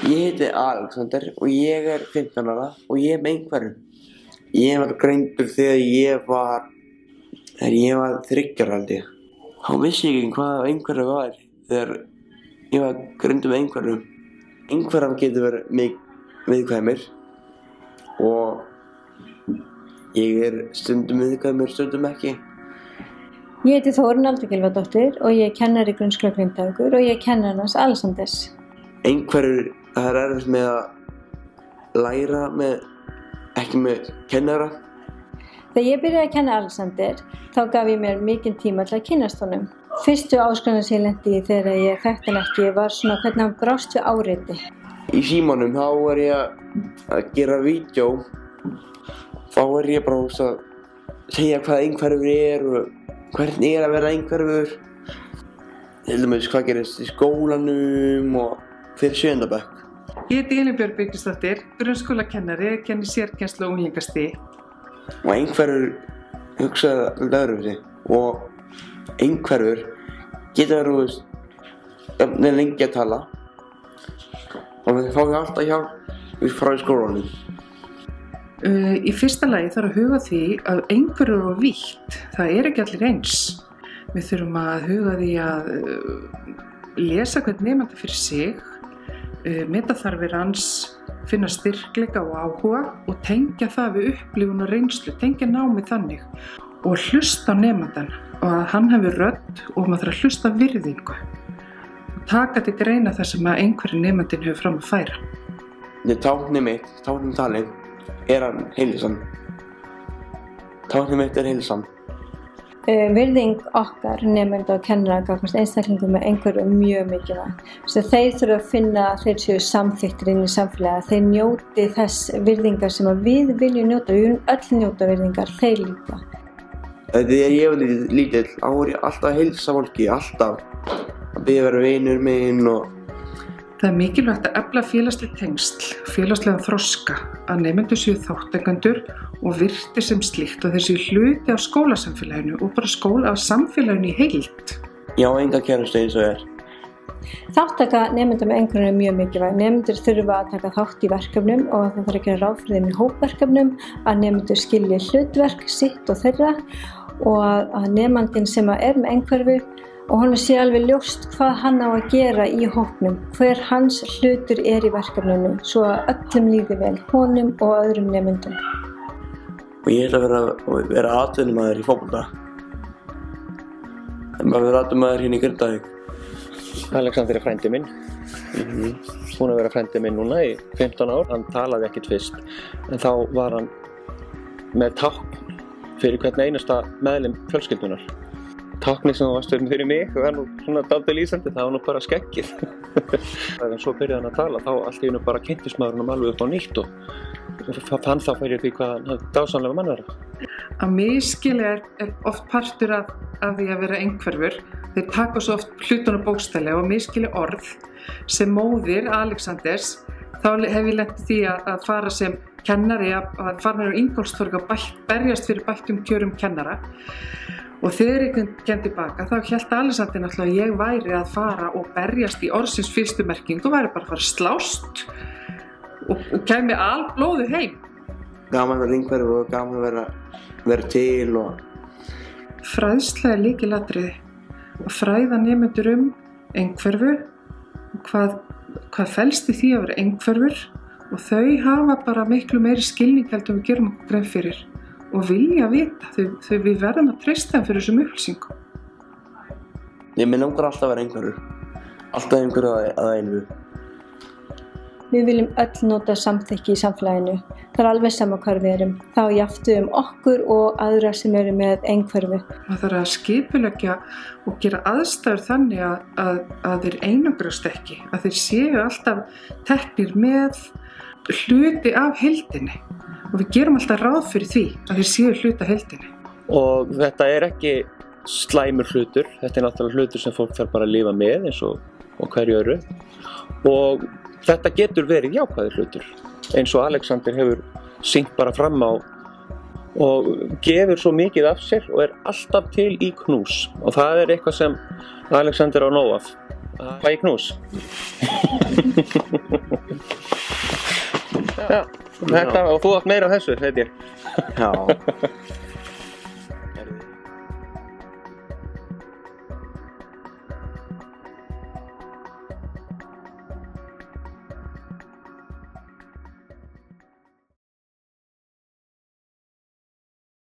Ég heiti Alexander og ég er 15 ára og ég er með einhverfum. Ég var greindur þegar ég var 3 ára held ég. Þá vissi ég ekki hvað einhverfu var þegar ég var greindur með einhverfum. Einhverfar getur verið viðkvæmir og ég er stundum viðkvæmur, stundum ekki. Ég heiti Þórunn Alda Gylfadóttir og ég er kennari í grunnskóla Grindavíkur og ég er kennari hans Alexanders. Einhverfur, það er erfitt með að læra ekki með kennara. Þegar ég byrjaði að kenna Alexander, þá gaf ég mér mikinn tíma til að kynnast honum. Fyrstu áskoranir sem ég lenti í þegar ég þekkti hann ekki var svona hvernig hann brást við áreiti. Í símanum þá er ég að gera vídeó. Þá er ég bara að segja hvað einhverfur er og hvernig er að vera einhverfur. Til dæmis hvað gerist í skólanum og fyrir 7. bekk. Ég heiti Elínbjörg Birgisdóttir, grunnskólakennari, kenni sérkennslu og unglingastigi. Og einhverfur hugsaði öðruvísi og einhverfur geta verið lengi að tala og þeir fá alltaf hjálp frá skólanum. Í fyrsta lagi þarf að huga því að einhverfur er vítt. Það er ekki allir eins. Við þurfum að huga því að lesa hvern nemandi fyrir sig, meta þarfir hans, finna styrkleika og áhuga og tengja það við upplifun og reynslu, tengja námið þannig og hlusta á nemandann og að hann hefur rödd og maður þarf að hlusta virðingu og taka til greina það sem að einhverju nemandinn hefur fram að færa. Táknið mitt, táknið talið, er hann heilsan. Táknið mitt er heilsan. Virðing okkar nemenda og kennara gagnvart einstaklingum með einhverju mjög mikilvæg. Þeir þurfa að finna að þeir séu samþykktir inn í samfélagi, þeir njóti þess virðingar sem að við viljum njóta, við viljum öll njóta virðingar, þeir líka. Þegar ég var lítill, þá var ég alltaf að heilsa fólki, alltaf að biðja vera vinur minn og Það er mikilvægt að efla félagsleg tengsl, félagslegan þroska, að nemendur séu þátttakendur og virtir sem slíkt og þeir séu hluti af skólasamfélaginu og bara af samfélaginu í heild. Já, enga kærustu eins og er. Þáttaka nemenda með einhverjum er mjög mikilvæg. Nemendur þurfa að taka þátt í verkefnum og það þarf að gera ráð fyrir þeim í hópverkefnum, að nemendur skilji hlutverk sitt og þeirra og að nemandinn sem er með einhverfu og honum sé alveg ljóst hvað hann á að gera í hópnum, hver hans hlutur er í verkefninu, svo að öllum líði vel, honum og öðrum nemendum. Og ég ætla að vera atvinnumaður í fótbolta. En maður vera atvinnumaður hérna í Grindavík. Alexander er frændi minn. Búinn að vera frændi minn núna í 15 ár. Hann talaði ekkert fyrst, en þá var hann með tákn fyrir hvern einasta meðlim fjölskyldunar. Táknið sem var stöðum fyrir mig var nú svona dálítið lýsandi, það var nú bara skeggið. En svo byrjaði hann að tala, þá allt í einu bara kynntist maður hann alveg upp á nýtt og fann þá fyrir því hvað hann dásamlega mann var. Að misskilja er oft partur af því að vera einhverfur. Þeir taka svo oft hlutunum bókstaflega og misskilja orð. Sem móðir Alexanders, þá hef ég lent því að fara sem kennari, að fara með á Ingólfstorg að berjast fyrir bættum kjörum kennara. Og þegar ég kem tilbaka þá hélt Alexander náttúrulega að ég væri að fara og berjast í orðsins fyrstu merkingu og væri bara að fara að slást og kæmi alblóðu heim. Gaman að vera einhverfu og gaman að vera til og Fræðsla er lykilatriði og fræða nemendur einhverfu og hvað felst í því að vera einhverfur og þau hafa bara miklu meiri skilning heldur en við gerum okkur grein fyrir. Og vilja vita, þau við verðum að treysta þeim fyrir þessum upplýsingum. Mig langar alltaf að vera einhverfur. Alltaf einhverju að einu. Við viljum öll nota samþykki í samfélaginu. Það er alveg sama hvar við erum. Þá jaftu okkur og aðra sem eru með einhverfu. Það þarf að skipuleggja og gera aðstæður þannig að þeir einangrast ekki. Að þeir séu alltaf teknir með hluti af heildinni. Og við gerum alltaf ráð fyrir því að þeir séu hluti af heildinni. Og þetta er ekki slæmur hlutur, þetta er náttúrulega hlutur sem fólk þarf bara að lifa með eins og hverju öðru. Og þetta getur verið jákvæður hlutur, eins og Alexander hefur sýnt bara fram á og gefur svo mikið af sér og er alltaf til í knús. Og það er eitthvað sem Alexander á nóg af. Fæ knús. Já, þetta, og þú átt meira af þessu, veit ég. Já.